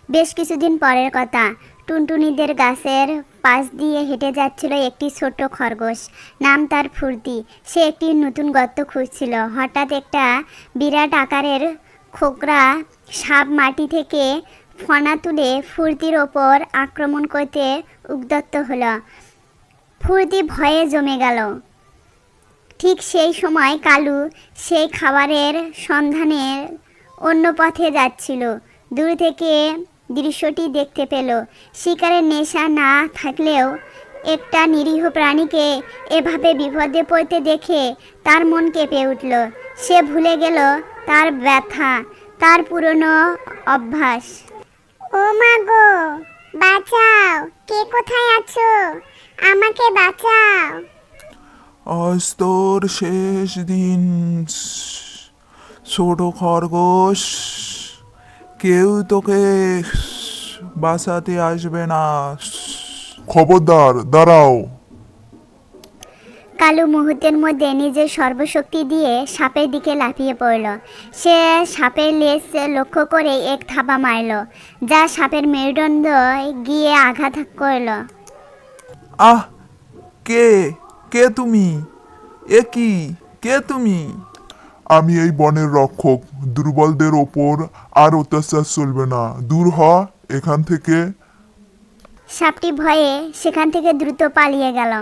বেশ কিছুদিন পরের কথা। টুনটুনিদের গাছের পাশ দিয়ে হেঁটে যাচ্ছিল একটি ছোট্ট খরগোশ। নাম তার ফুর্তি। সে একটি নতুন গর্ত খুঁজছিল। হঠাৎ একটা বিরাট আকারের খোকরা সাপ মাটি থেকে ফনা তুলে ফুর্তির ওপর আক্রমণ করতে উদ্যত হলো। ফুর্তি ভয়ে জমে গেল। ঠিক সেই সময় কালু সেই খাবারের সন্ধানে অন্য পথে যাচ্ছিল। দূর থেকে দৃশ্যটি দেখতে পেল। শিকারের নেশা না থাকলেও একটা নিরীহ প্রাণীকে এভাবে বিপদে পড়তে দেখে তার মন কেঁপে উঠল। সে ভুলে গেল তার ব্যথা, তার পুরনো অভ্যাস। ও মা গো, বাঁচাও! কে কোথায় আছো? আমাকে বাঁচাও! আজ তোর শেষ দিন ছোট খরগোশ। কেউ তোকে বাঁচাতে আসবে না। খবরদার, দাঁড়াও। কালু মুহূর্তের মধ্যে নিজের সর্বশক্তি দিয়ে সাপের দিকে লাফিয়ে পড়ল। সে সাপের লেজ লক্ষ্য করে এক থাবা মারল, যা সাপের মেরুদণ্ড গিয়ে আঘাত করল। আহ! কে কে তুমি? এ কি? কে তুমি? আমি এই বনের রক্ষক। দুর্বলদের ওপর আর অত্যাচার চলবে না। দূর হ এখান থেকে। সাপটি ভয়ে সেখান থেকে দ্রুত পালিয়ে গেল।